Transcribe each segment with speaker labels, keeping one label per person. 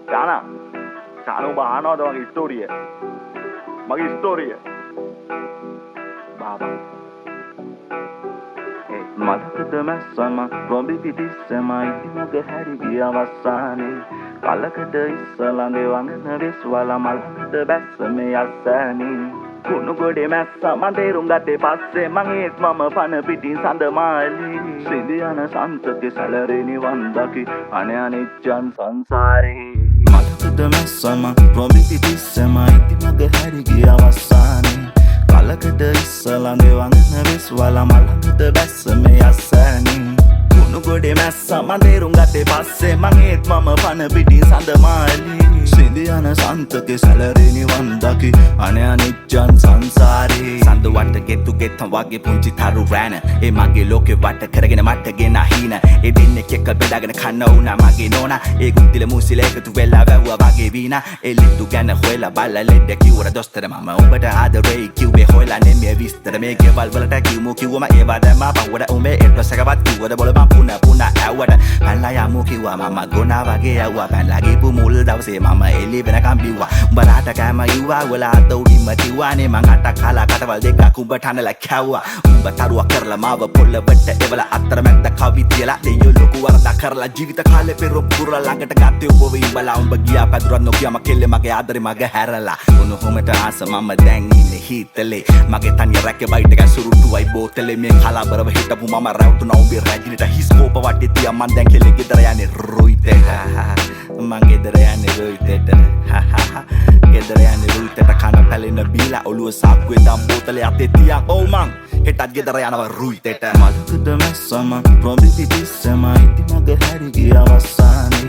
Speaker 1: Kana bahano ada magi story ya. Magi story ya. Baba. Malakada masama Robi bidisama Idimaga harigi avasani Kalakada issalange wangana viswala Malakada bassame yassani Kunugode massa manderum gatte passe Mangeet mama pana pitin sandamali Sindhiyana santake salareni vandaki Ane aniccan sansare Malakada masama Robi bidisama Idimaga harigi avasani Kalakada issalange wangana viswala Malakada bassame yassani Kunugode massa manderum gatte passe Mangeet mama pana pitin sandamali Sindhiyana santake salareni vandaki Ane aniccan sansare Sandu watta gettu gettan wage punchi taru rana E mage loke watta karagena matta gena hina E dinne kekka bedagena kanna una mage nona E guttile musile ekatu wella වැව්වා wage vina E littu ගැන හොයලා බල්ලා ලෙඩ කිව්වර දොස්තර මම උඹට ආදරේ කිව්වේ හොයලා නෙමෙයි විස්තර මේ ගෙවල් වලට කිව්මු කිව්වම ඒවා දැම්මා පවුවට උඹේ එඩ්‍රස් එකවත් කිව්වද බොල මම පුන පුන ඇව්වට පැනලා යමු කිව්වා මම ගොනා වගේ ඇව්වා පැනලා ගිහපු මුල් දවසේ මම එළි වෙනකම් බිව්වා උඹලාට කෑම ඉව්වා ඔයාලා අත උඩින්ම තිව්වානේ මං අටක් කාලා කටවල් දෙකක් උඹ ටනලා කැව්වා උඹ තරුවක් කරලා මාව පොල්ලවට එවලා අතර මැද්ද කවි තියලා දෙයියෝ ලොකු වරදක් කරලා ජීවිත කාලේ පෙරොක් පුරලා ළඟට ගත්තේ ඔබ ඉඹලා උඹ ගියා පැදුරක් නොකියම කෙල්ලේ මගේ ආදරේ මගේ හැරලා උණුහුමට ආස මම දැන් ඉන්නේ හීතලේ මගේ තනිය රැකේ බයිට් එක සුරුට්ටුවයි බෝතලේ මේ කලබරව හිටපු මම රැවටුණා උඹේ රැජිනට හිස්කෝප වටේ තියා මං දැන් කෙල්ලේ ගෙදර යන්නේ රුයිතේ මං ගෙදර යන්නේ රුයිතේට ගෙදර යන්නේ රුයිතේට කන පැලෙන බීලා ඔළුව සාක්කුවේ දම් බෝතලේ අතේ තියා ඔව් මං හෙටත් ගෙදර යනවා රුයිතේට මලකද මැස්සම රොබි පිටිස්සම ඉතිමගේ හැරිගි අවසානේ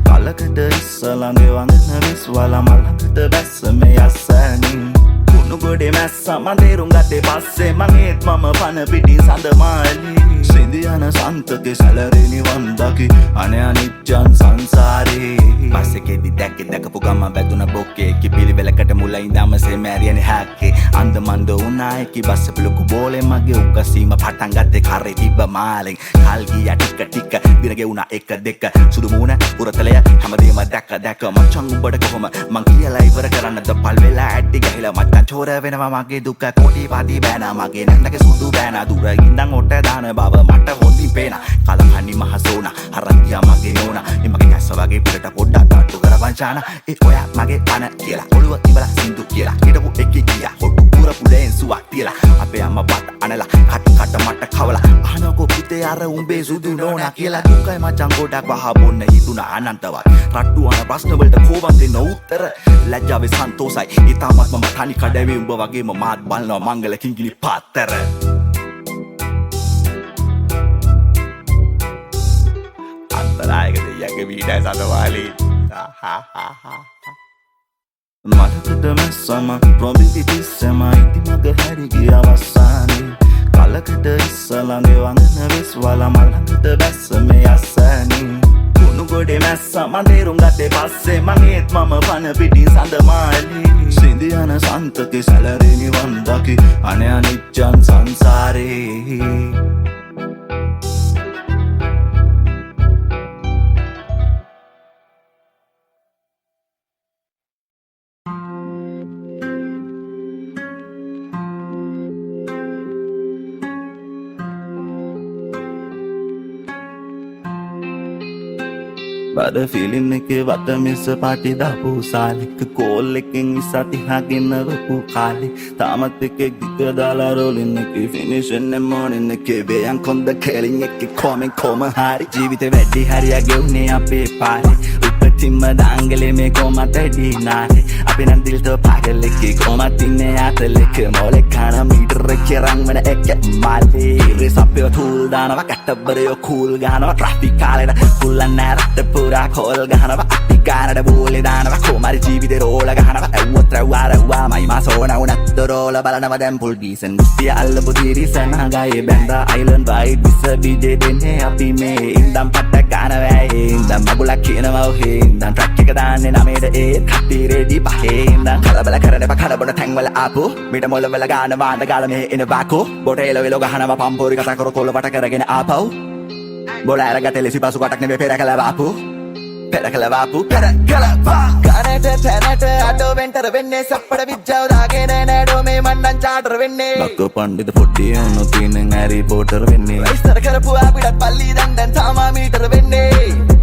Speaker 1: කලකට ඉස්සලඟේ වංගන විශ්වලා මලකද බැස්සම යස්සනේ කුණුගොඩේ මැස්ස මන්දේරුම් ගත්තේ පස්සේ මගේත් මම පන පිටින් Sandamali Sindhiyana santake salareni vandaki Ane aniccan sansare Passekedi දැක්කේ දැකපු ගම වැදුන බොක්කේ කි පිළිවෙලකට මුල ඉඳන්ම සෙමෑරියනේ හැක්කේ අන්ද මන්ද උනා එකි බස්සපු ලොකු බෝලේ මගේ උගසීම පටන් ගත්තේ කරේ තිබ්බ මාලෙන් කල් ගියා ටික ටික දින ගෙවුනා එක දෙක සුදු මූණ උරතලය හැමදේම දැක්ක දැක්ක මචං උඹට කොහොම මං කියලා ඉවර කරන්නද පල් වෙලා ඇටි ගහලා මචං චෝර වෙනවා මගේ දුක කොටි පාටි බෑනා මගේ නැන්නගේ සුදු බෑනා දුර ඉඳන් ඔට දාන බව මට හොඳින් පේනා කලහනි මහසෝනා හරන්දියා මගේ නෝනා එමගේ කැස්ස වගේ පිටට පොඩ්ඩක් තාට්ටු කරවංචානා ඒ ඔයා මගේ පන කියලා ඔළුව ඉඹලා සින්දු කියලා හිටපු එකේ ගියා හොටු පුර පුලෙන් සුවක් තියලා අපේ අම්මා බත් අනලා කට මට කවලා අහනකෝ පුතේ අර උඹේ සුදු නෝනා කියලා දුකයි මචං ගොඩක් වහ බොන්න හිතුණා අනන්තවත් රට්ටු අන ප්‍රශ්න වලට කෝවන් දෙන්න උත්තර ලැජ්ජාවේ සන්තෝසයි ඊටමත් මම තනි කඩවේ උඹ වගේම මාත් බලනවා මංගල කිංගිලි පාත්තර අතරායකට යගේ වීඩයි සතවාලි මලකද මැස්සම රොබි පිටිස්සම ඉතිමගේ හැරිගි අවසානේ කලකට ඉස්සලඟේ වංගන විශ්වලා මලකද බැස්සම යස්සනේ කුණුගොඩේ මැස්ස මන්දේරුම් ගත්තේ පස්සේ මගේත් මම පන පිටින් Sandamali Sindhiyana santake salareni vandaki Ane aniccan sansare Bada feeling එකේ වත මිස පාටි දාපු සාලෙක කෝල් එකෙන් ඉස්සතිහාගෙන රූපු කාලේ තාමත් එකේ ගිග දාලා රෝලින් එකේ ෆිනිෂ් එන්න මොනින් එකේ බයන් කොන්ද කෙලින් එකේ කොමෙන් කොම හරි ජීවිතේ වැඩි හරියගේ උනේ අපේ පාරේ උපතින්ම දාංගලේ මේ කොමත් ඇඩි නාරේ අපි නම් දිල් තෝ පාගල් එකේ කොමත් ඉන්නේ ආතලෙක මොලේ කන මීටර එකේ රන් වෙන එක මාලේ ඉරිස් අපේ ටූල් දානවා කැටබරේ කූල් ගහනවා ට්‍රැෆික් කාලේට ෆුල් නැරට පුරා කෝල් ගහනවා අපි ගානට බෝලේ දානවා කොමාරි ජීවිතේ රෝල ගහනවා ඇව්වත් රව්වා මයි මාසෝනා උනත් රෝල බලනවා දැන් ෆුල් ඩීසන් ගුස්තිය අල්ලපු දිරිසන ගායේ බැන්දා අයිලන්ඩ් වයිඩ් විස බීජේ දෙන්නේ අපි මේ ඉඳන් පට්ට ගන්නවයි ඉඳන් මගුලක් කියනවා ඔහේ ඉඳන් ට්‍රැක් එක දාන්නේ නමේට ඒ කටි රෙඩි පහේ ඉඳන් කලබල කරන කඩබන තැන්වල ආපු මිට මොළ වල ගාන වාඳ ගාල මේ එන බාකෝ බොටේල වෙලෝ ගහනවා පම්පෝරි කතා කර කොල්ල වට කරගෙන ආපව් බොල අරගට ලෙසි පසු කටක් නෙවෙයි පෙර කළා බාපු පෙරකලවාපු පෙරකලවා ගනට තැනට අඩෝ වෙන්ටර වෙන්නේ සප්පඩ විද්‍යාව දාගෙන නෑඩෝ මේ මණ්ඩන් චාටර් වෙන්නේ ලක්ක පණ්ඩිත පොඩ්ඩිය උණු තියනෙන් ඇරි පෝටර් වෙන්නේ විස්තර කරපු අපිටත් පල්ලි දැන් තාමා මීටර වෙන්නේ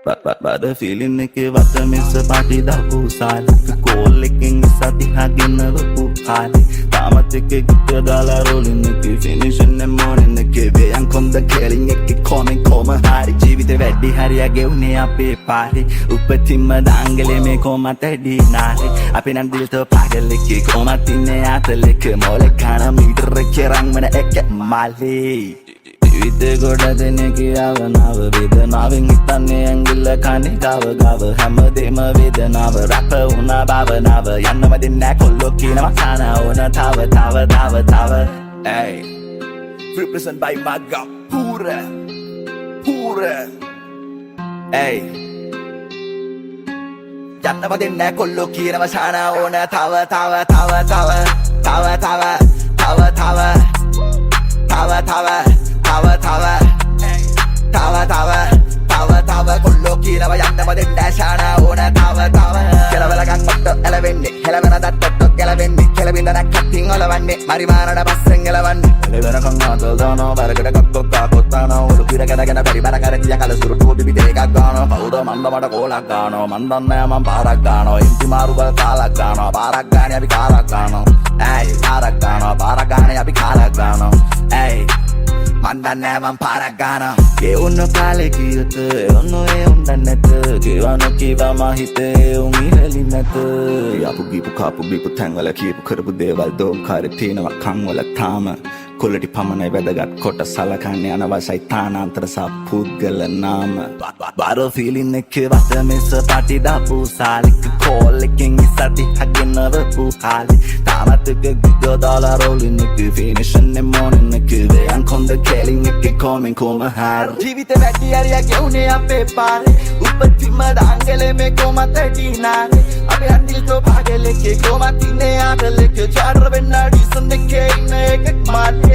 Speaker 1: බඩ ෆීලින් එකේ වට මිස්ස පාටි දාපු සාලක කෝල් එකෙන් සතිහාගෙන වපු කාලේ තාමත් එකේ ගිට දාලා රෝලින් එකේ ෆිනිෂන් එක මොනින් එකේ වේයන් කොන්ද කෙලින් එකේ කොමෙන් කොම හරි ජීවිතේ වැඩි හරියගේ උනේ අපේ පාරේ උපතින්ම දාංගලේ මේ කොමත් ඇඩි නාරේ අපි නම් දිල්ත පාගල් එකේ කොමත් ඉන්නේ ආතලෙක මොලේ කන මීටර කෙරන් මන එක මාලේ විතේ ගොඩ දෙනෙක් යවනව වේදනාවෙන් හිතන්නේ ඇඟිල්ල කනේ ගව ගව හැමදේම වේදනාව රැප වුණා භවනාව යන්නම දෙන්නේ කොල්ලෝ කියනවා සාන ඕන තව hey represent by Maga pura hey යන්නම දෙන්නේ කොල්ලෝ කියනවා සාන ඕන තව කොල්ලෝ කියනවා යන්නම දෙන්නේ ශාන ඕන තව කෙලවලකන් ඔට්ට එලවෙන්නේ හෙලවෙන දත්තොට්ට කෙලවෙන්නේ කෙලවින්ද නැක්කටින් ඔලවන්නේ මරිමානට පස්සෙන් එලවන්නේ එලවෙනකන් ආතල් දානවා බරකට කක්කොක් කාකොත්තානවා ඔලු කිර කැඩගෙන බැරි බර කරතිය කල සුරුටුව පිපිට එකක් ගන්නවා පවුද මන්ද මට කෝලක් ගන්නවා මන් දන්නේ මම පාරක් ගන්නවා ඉන්ති මාරු බල කාලක් ගන්නවා පාරක් ගානේ අපි කාරක් ගන්නවා ඇයි පාරක් ගන්නවා පාරක් ගානේ අපි කාලක් ගන්නවා ඇයි මන්දන්නේ මම පාරක් ගන්නවා ගේ උන්න කාලේ කීයත ඔන්න ඒ උන්දන් නැත ගෙවන කීවා මා හිතේ උන් ඉහලින් නැත යපු ගීපු කාපු බීපු තැන්වල කියපු කරපු දේවල් දෝම්කාරේ තියෙනවා කන් වල තාම කොල්ලටි පමණයි වැදගත් කොට සලකන්නේ අනවශ්‍යයි තානාන්තර සප්පුද්ගල නාම බාර ෆීලින් එකේ වට මෙස පාටි දාපු සාලික කෝල් එකෙන් ඉස්සති හගෙන වපු කාලේ තාමත් එක ගිග දාලා රෝලින් එකේ ෆිනිෂන් එක මොනින් එකේ වේයන් කොන්ද කෙලින් එකේ කොමෙන් කොම හාර ජීවිතේ වැඩි හරියගේ උනේ අපේ පාරේ උපතින්ම දාංගලේ මේ කොමත් ඇටි නාරේ අපි අන්තිල් තෝ පාගලේ කේ කොමත් ඉන්නේ ආතලේ කේ චාටර් වෙන්න ඩිසන් එකේ ඉන්නේ එකක් මාත්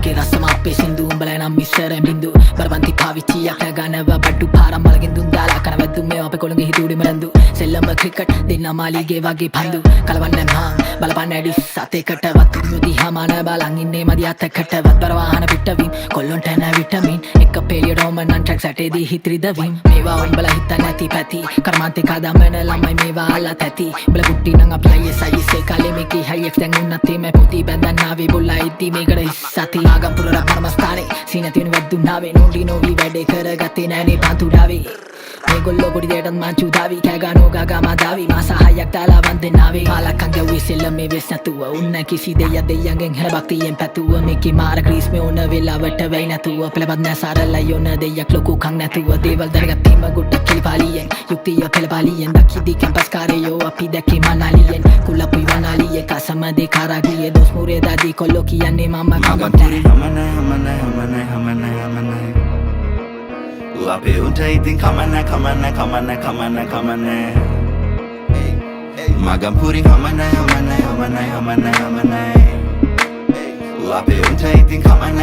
Speaker 2: මේකේ රසම අපේ සින්දු උඹලා නම් මිස්සරෙන් බින්දු බරපන්ති පාවිච්චියක් ගන්නව බඩු පාරම් බලගෙන දුන් දාලා කරවද්දු මේ අපේ කොළඹ හිතුවේ මරන්දු සෙල්ලම ක්‍රිකට් දෙන්න මාලිගේ වගේ පන්දු කලවන්නේ මහා බලපන්න ඇඩි සතේකට වතුරු දිහාමන බලන් ඉන්නේ මදි අතකට වතර වාහන පිටවින් කොල්ලොන්ට නැ විටමින් එක පෙරියඩ් ඕමන් ට්‍රැක් සැටේදී හිත්‍රිදවින් මේවා උඹලා හිතන්නේ නැති පැති කර්මාන්තේ කදමන ළමයි මේවා අල්ලා තැති උඹලා කුටි නම් අපි අයියේ කාලේ මේකේ හයියක් දැන් උන්නත් මේ පොති බැඳන් ආවේ බොල්ලා ඉද්දි මේකට ඉස්සති ආගම්පුර රපරමස්ථානේ සීනතින වැද්දුනාවේ නෝඩි නෝවි වැඩේ කරගත්තේ නෑනේ පන්තුඩාවේ මේගොල්ලෝ පොඩි දෙයටත් මංචු දාවි කෑගානෝ ගාගා මාදාවි මාසහයක් දාලා වන්දනාවේ කාලක්කන් ගැව්වේ සෙල්ලම් මේ වෙස් නැතුව උන්න කිසි දෙයක් දෙයියන්ගෙන් හැර බක්තියෙන් පැතුව මේකේ මාර ක්‍රීස් මේ ඕන වෙලාවට වෙයි නැතුව පෙළපත් නැ සාරලයි ඕන දෙයක් ලොකු කන් නැතුව දේවල් දැනගත්තීම ගොඩක් කිලිපාලියෙන් යුක්තිය පෙළපාලියෙන් දකිදි කැම්පස් කාරයෝ අපි දැකේ මනාලියෙන් කුලපුයි වනාලියේ කසම දෙ කාරාගියේ දොස් මුරේ දාදී කොල්ලෝ කියන්නේ මම කමතරේ අපේ උන්ට ඉතින් කමන්න මගම් පුරි කමන්න අපේ උන්ට ඉතින් කමන්න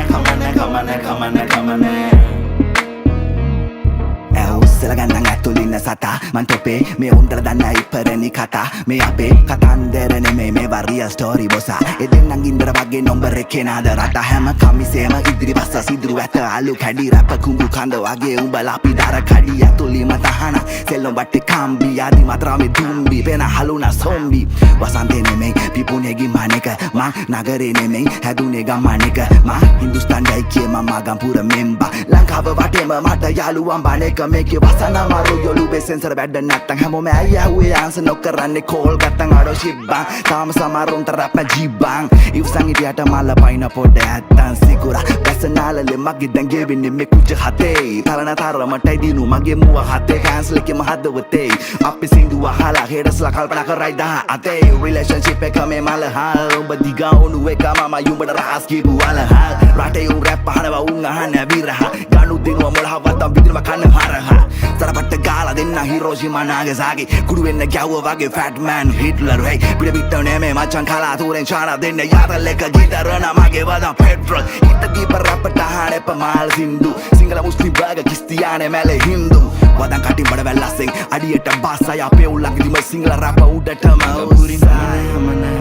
Speaker 2: ඇවුස්සල ගන්නන් ඇතුලින්න සතා මන් තොපේ මේ උන්දල දන්න ඉපරණි කතා මේ අපේ කතන්දර නෙමේ මේවා රියල් ස්ටෝරි බොසා එදෙන්නන් ගින්දර වගේ නොම්බර එකේ නාද රට හැම කමිසේම ඉදිරි බස්ස සිදුරු ඇත අලු කැඩි රැප කුඹු කඳ වගේ උඹලා අපි දර කඩි ඇතුලිම තහන සෙල්ලොම් බට්ටේ කම්බි ආදි මත්‍රාමේ දුම්බි වෙන හලුනා සොම්බි වසන්තේ නෙමේ පිපුනේ ගිමනේක මං නගරේ නෙමේ හැදුනේ ගමනේක මං හින්දුස්තාන්ඩයි කිය මම ගම්පුර මෙම්බා ලංකාව වටේම මට යාළුවන් බණේක මේකේ වසනා මාරු යොලු
Speaker 1: ඔළුවේ සෙන්සර් වැඩ නැත්තම් හැමෝම ඇයහුවේ ආන්සර් නොකරන්නේ කෝල් ගත්තන් අඩෝ ෂිබ්බන් තාම සමරුන්ට රැප් ජීබන් ඉවසන් හිටියට මල්ල පයින් පොඩ ඇත්තන් සිකුරා බැසනාලලෙ මගේ දැන් ගෙවෙන්නේ මේ කුජ හතේ තරණ තරමටයි දිනු මගේ මුව හතේ කැන්සල් එකේ මහදවතේ අපි සින්දුව අහලා හෙඩස්ලා කල්පනා කරයි දහ අතේ රිලේෂන්ෂිප් එක මේ මලහල් ඔබ දිගා උණු එක මම යුඹට රහස් කියපු වලහල් රටේ උන් රැප් අහනවා උන් අහන්නේ විරහ ගනු දිනුව මොළහවත්තම් විදිනම කන්න හරහ සරපට්ට ගාලා දෙන්න හිරෝෂිමා නාගසාකි කුඩු වෙන්න ගැව්ව වගේ ෆැට් මෑන් හිට්ලර් හේ පිට පිට නෙමේ මචන් කලාතුරෙන් ශාන දෙන්න යාතල් එක ගිටරන මගේ වදන් පෙට්‍රල් හිට ගීප රැපට අහන එපමාල් සින්දු සිංහල මුස්ලිම් බර්ග කිස්තියානේ මැල හින්දු වදන් කටින් බඩ වැල්ලස්සෙන් අඩියට බස්සය අපේ උල්ලංගිදිම සිංහල රැප උඩටම උරිසාය හමනේ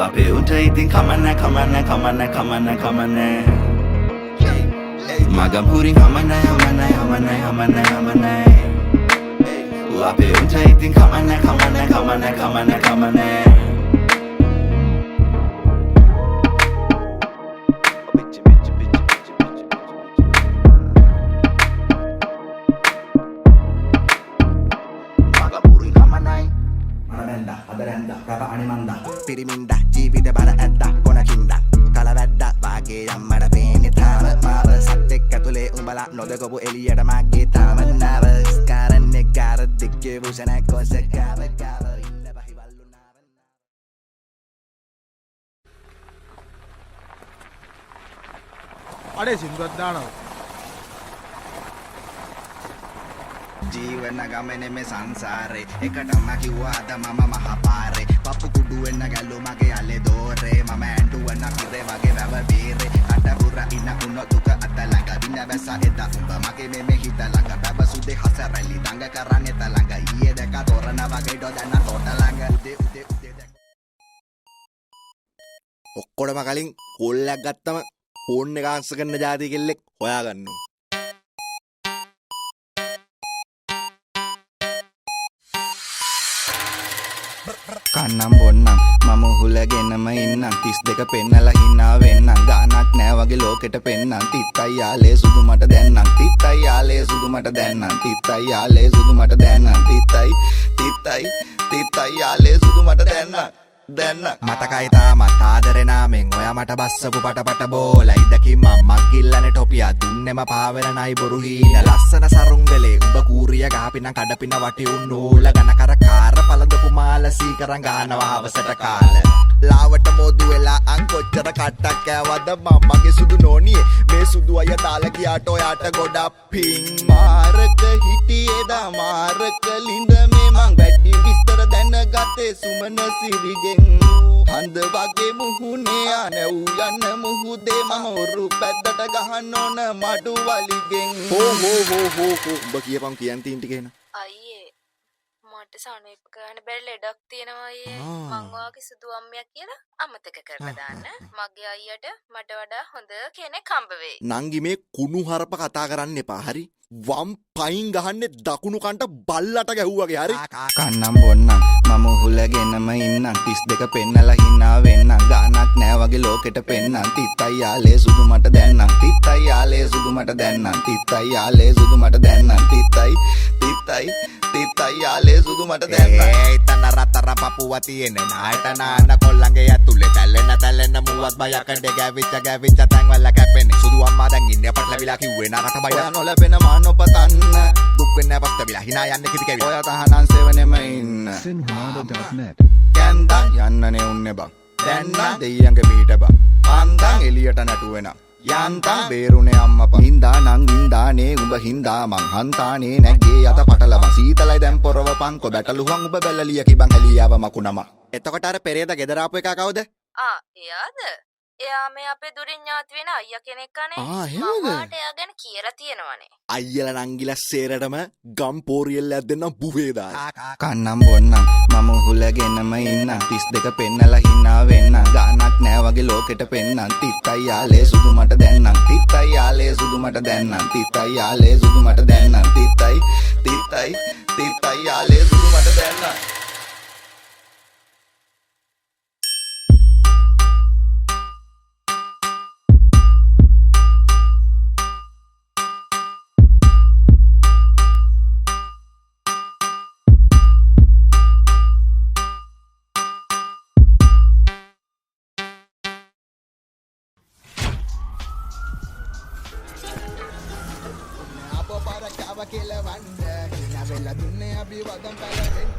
Speaker 1: අපේ උට ඉතින් කමන්නේ මගම් පුරින් හමනේ අපේ උට ඉතින් කමන්නේ
Speaker 3: පිරිමින්ද ජීවිත බර ඇද්ද කොනකින්ද කලවැද්ද වාගේ යම්මට පේන්නේ තාම මාව සත්‍යෙක් ඇතුලේ උඹලා නොදකපු එළියට මගේ තාම නර්වස් කරන්නේ ගාර දික්කේ වුසන කොස ගාව ඉන්න බහිවල්ලු නාව
Speaker 4: අඩේ සින්දුවක් දානවා
Speaker 3: ජීවන ගමනේ මේ සංසාරේ එකටම කිව්වා අද මම මහපාරේ පප්පු කුඩු වෙන්න ගැල්ලු මගේ අලේ දෝරේ මම ඇඬුවන කිරේ වගේ වැව බීරේ අඩබුර ඉන්න උන දුක අත ළඟ දින බැස එදා උඹ මගේ මේ හිත ළඟ බබසුදේ හසරලි දඟ කරන්නේ තලඟ ඊයේ දැක තොරණ වගේ ඩොදන්න තොට ළඟ උදේ දැක ඔක්කොටම කලින් කෝල්ලයක් ගත්තම ෆෝන් එක ආන්සර් කරන જાති කෙල්ලෙක් හොයාගන්න
Speaker 1: කන්නම් බොන්නම් මම හුලගෙනම ඉන්නම් 32 පෙන්නලා හිනා වෙන්නම් ගානක් නෑ වගේ ලෝකෙට පෙන්නම් තිත්තයි යාලේ සුදු මට දැන්නම් තිත්තයි යාලේ සුදු මට දැන්නම් තිත්තයි යාලේ සුදු මට දැන්නම් තිත්තයි යාලේ සුදු මට දැන්නම්
Speaker 3: මතකයි තාමත් ආදරේ නාමෙන් ඔයා මට බස්සපු පටපට බෝලයි දකි මම්මක් ගිල්ලනේ ටොපියා දුන්නෙම පාවෙන නයි බොරු හීන ලස්සන සරුංගලේ උඹ කූරිය ගහපිනම් කඩපින වටි උන්නෝල ගන කර කාර පළඳපු මාල සීකරන් ගානවා හවසට කාල ලාවට මොදු වෙලා අං කොච්චර කට්ටක් කෑවද මම්මගේ සුදු නෝනියේ මේ සුදු අය තාල ගියාට ඔයාට ගොඩක් පිං මාරක හිටියේ දා මාරක ලිඳ මේ මං වැඩි විස්තර දැනගත්තේ සුමන සිරිගෙන් හඳ වගේ මුහුණේ ආනව් යන්න මුහුදේ මම ඔරු පැත්තට ගහන්න ඕන මඩු වලිගෙන් හෝ උඹ කියපන් කියන් තීන් ටික එන
Speaker 5: අයියේ මට සනෙප් ගන්න බැරි ලෙඩක් තියෙනවා අයියේ මං වාගේ සුදු අම්මියක් කියලා අමතක කරලා දාන්න මගේ අයියට මට වඩා හොඳ කෙනෙක් හම්බ වෙයි
Speaker 3: නංගි මේ කුණු හරප කතා කරන්න එපා හරි වම් පයින් ගහන්නේ දකුණු කන්ට බල්ලට ගැහුවාගේ හරි
Speaker 1: කන්නම් බොන්නම් මම හුලගෙනම ඉන්නම් 32 පෙන්නලා හිනා වෙන්නම් ගානක් නෑ වගේ ලෝකෙට පෙන්නම් තිත්තයි යාලේ සුදු මට දැන්නම් තිත්තයි යාලේ සුදු මට දැන්නම් තිත්තයි යාලේ සුදු මට දැන්නම් තිත්තයි යාලේ සුදු මට දැන්නම්
Speaker 3: ඒ තන රතර පපුව තියෙන නායට නාන කොල්ලන්ගේ ඇතුලේ තැල්ලෙන මුවත් බයකට ගැවිච්ච තැන් වල කැපෙන්නේ සුදු අම්මා දැන් ඉන්නේ පටලවිලා කිව්වේ නරට බය
Speaker 1: නොලැබෙන මානොපතන්න
Speaker 3: දුක් වෙන්නේ පස්ත විලා hina යන්නේ කිසි කැවි
Speaker 1: ඔය තහනම් සෙවනෙම ඉන්න
Speaker 6: sinhada.net
Speaker 1: කැන්දන් යන්නනේ උන්නේ බං දැන්න දෙයියන්ගේ පිට බං අන්දන් එලියට නැටුවෙනම් යන්තම් බේරුනේ අම්මපා හින්දා නං හින්දානේ උඹ හින්දා මං හන්තානේ නැගේ යත පටලම සීතලයි දැන් පොරවපන් කො බැටළුවන් උඹ බැලලිය කිබන් හැලියාව මකුණම
Speaker 3: එතකොට අර පෙරේද ගෙදර ආපු එකා කවුද
Speaker 5: එයාද එයා මේ අපේ දුරින් ඥාති වෙන අයියා කෙනෙක් අනේ
Speaker 3: එහෙමද?
Speaker 5: මම වාට එයා ගැන කියලා තියෙනවනේ
Speaker 3: අයියලා නංගිලා සේරටම ගම් පෝරියෙල්ලක් දෙන්නම් බුවේ දාලා
Speaker 1: කන්නම් බොන්නම් මම හුලගෙනම ඉන්නම් 32 පෙන්නලා හිනා වෙන්නම් ගානක් නෑ වගේ ලෝකෙට පෙන්නම් තිත්තයි යාලේ සුදු මට දැන්නම් තිත්තයි යාලේ සුදු මට දැන්නම් තිත්තයි යාලේ සුදු මට දැන්නම් තිත්තයි යාලේ සුදු මට දැන්නම්
Speaker 3: කෙලවන්න හින වෙලා දුන්නේ අපි වදම් පැලවෙන්න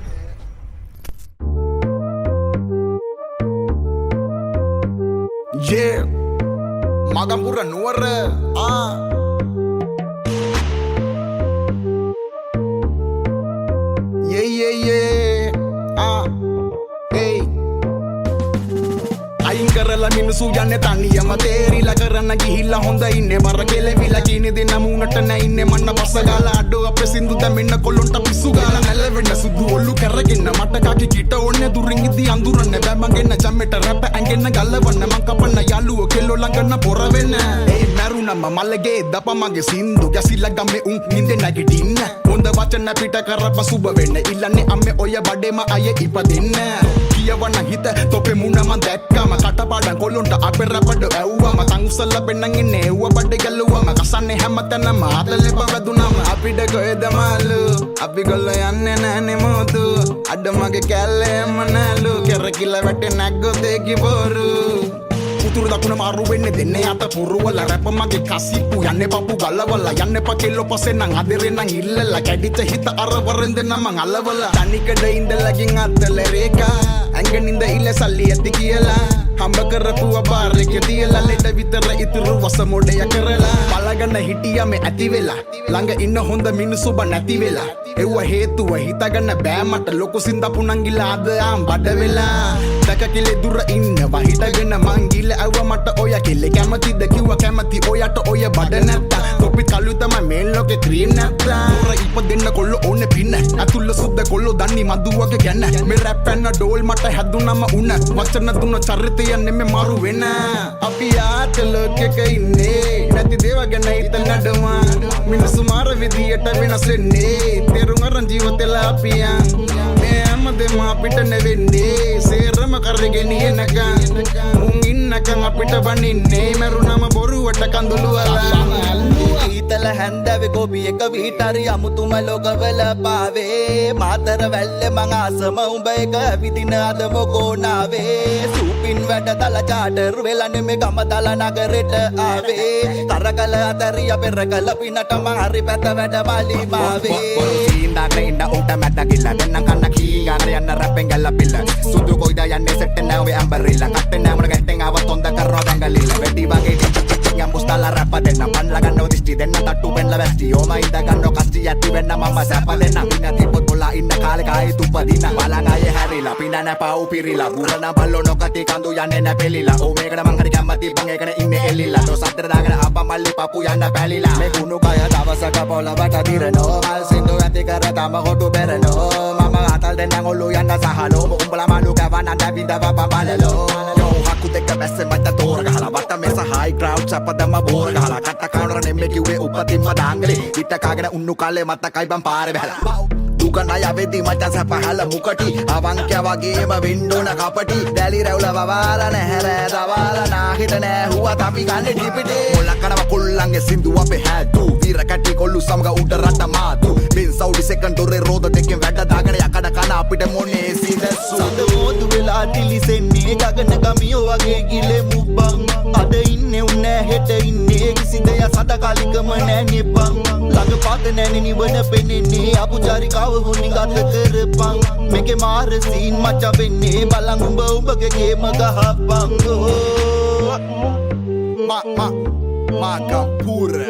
Speaker 3: Yeah Magampura nuwara Hey අයින් කරලා මිනිසු යන්නේ තනියම තේරිලා කරන්න ගිහිල්ලා හොඳ ඉන්නේ බර කෙලවිලා කීනි දෙන මුණට නැින්නේ මන්න පස්ස ගාලා අඩෝ අපේ සින්දු දැම්මෙන්න කොල්ලොන්ට පිස්සු ගාලා නැලවෙන්න සුදු ඔල්ලු කරගෙන මට කකි කිට ඕන්නේ දුරින් ඉදි අඳුරන්නේ බෑ මගෙන්න ජම්මෙට රැප ඇඟෙන්න ගල්ලවන්න මං කපන්න යාළුවෝ කෙල්ලෝ ළඟන්න පොර වෙන්න ඒ මරුණම මල්ලගේ දපමගේ සින්දු ගැසිලා ගම්මේ උන් නින්දේ නැගිටින්න හොඳ වචන පිට කරප සුබ වෙන්න ඉල්ලන්නේ අම්මේ ඔය බඩේම අය ඉපදෙන්න කියවන්න හිත තොපේ මුණ මන් දැක්කම කටපාඩම් කොල්ලොන්ට අපේ රැපඩ ඇව්වම තංසල පෙන්නන් ඉන්නේ එව්ව බඩ ගැලුවම කසන්නේ හැමතැනම ආදලේ බවදුනම අපිට කොහෙද මාළු අපි ගොල්ල යන්නේ නැනේ මොතු අඩ මගේ කැල්ලේම නැලු කෙරකිලා වැටේ නැග්ගොත් ඒකි බොරු උතුරු දකුණ මාරු වෙන්නේ දෙන්නේ අත පුරවල රැප මගේ කසිප්පු යන්නේ පපු ගලවල යන්නේ පකෙල්ලෝ පස්සේ නම් අදරේ නම් ඉල්ලලා කැඩිච්ච හිත අර වරෙන් දෙන්න මං අලවල තනිකඩ ඉඳලාගින් අතල රේකා ඇඟනින්ද ඉල්ල සල්ලි ඇති කියලා හම්බ කරපුව බාරක තියලා ලෙඩ විතර ඉතුරු වස මොඩය කරලා බලගන්න හිටියම ඇති වෙලා ළඟ ඉන්න හොඳ මිනිස්සු බ නැති වෙලා එව්ව හේතුව හිතගන්න බෑ මට ලොකු සින්දපු නංගිලා අද ආම් බඩ වෙලා දැක කිලේ දුර ඉන්නවා හිටගෙන මං ගිල ඇව්ව මට ඔය කෙල්ල කැමතිද කිව්වා කැමති ඔයට ඔය බඩ නැත්තා තොපි කළු තමයි මේ ලෝකේ ක්‍රීම් නැත්තා උර ඉපදෙන්න කොල්ල ඕනේ පින්න අතුල්ල සුද්ද කොල්ල දන්නි මදුවගේ ගැන්න මේ රැප් පැන්න ඩෝල් මට හැදුනම උන වචන දුන්න චරිතය නෙමෙ මාරු වෙන අපි ආත ලෝකෙක ඉන්නේ නැති දේව ගැන හිතන නඩවා මිනිස්සු මාර විදියට වෙනස් වෙන්නේ තේරුම් අරන් ජීවිතේලා අපියන් මේ හැමදේම අපිට නෙවෙන්නේ සේරම කරගෙන යනකම් මුන් ඉන්නකම් අපිට බනින්නේ මරුණම බොරුවට කඳුළු අල්ලා ඊතල හැන්දවේ කොපි එක විතරි අමුතුම ලෝකවල පාවේ මාතර වැල්ලේ මං ආසම උඹ එක විදින අද මොකෝනාවේ සූපින් වැඩ තල චාටර් වෙලා නෙමෙ ගම තල නගරෙට ආවේ කරකල අතරිය පෙරකල පිනට මං හරි පැත වැඩ බලි මාවේ සීන්දාගෙන ඉන්න උන්ට මැද ගිල්ල දෙන්න කන්න කීගාන යන්න රැපෙන් ගල්ලපිල්ල සුදු කොයිද යන්නේ සෙට් නැවේ අම්බරිල්ල කට්ටේ නෑමන ගැටෙන් ආවත් හොඳ කරනවා දැඟලිල්ල වෙඩි වගේ Mustala rapa denna pan laganno disti denna tattu benla vesti oma inda ganno kasti yatti wenna mamma sapa denna minna tipot bola inna kale kai tupadina balagaye harila pinana pau pirila burana ballo nokati kandu yanne na pelila o megana man hari kammati bangekana inne elilla to sadra dagana appa malli papu yanna pelila me kunu kaya dawasaka bola bata dirano mal sindu yati kara tama kotu berano mama atal denna ngolu yanna sahalo umbala malu kawana davinda baba balalo yo haku dekka besse mata tora gahala bata mesa high crowd පදම බෝර ගහලා කට්ට කවුනර නෙම්මේ කිව්වේ උපතින්ම දාංගලේ හිට කාගෙන උන්නු කාලේ මතකයි බම් පාරේ බහැලා දුකන යවෙදි මට සපහල මුකටි අවංක්‍ය වගේම වෙන්නෝන කපටි දැලි රැවුල වවාලා නැහැර දවාලා නාහිට නෑ හුවා අපි ගන්නේ ඩිපිටේ මොලකනව කොල්ලන්ගේ සින්දු අපේ හැදු වීර කැටි කොල්ලු සමග උඩ රට මාතු බින් සෞඩි සෙකන්ඩ් දොරේ රෝද දෙකෙන් වැඩ දාගෙන යකඩ කන අපිට මොනේ සිදසු සදෝදු වෙලා දිලිසෙන්නේ ගගන ගමියෝ වගේ ගිලේ මුබ්බන් අද ඉන්නේ උන්නේ හෙට ඉන්නේ කිසිදය සදකාලිකම නෑනේ බං ළඟ පාත නෑනේ නිවන පෙනෙන්නේ අපුචාරිකාව හුනි ගත කරපන් මේකේ මාර සීන් මච වෙන්නේ බලන් උඹ උඹගේ ගේම ගහපන් Magampura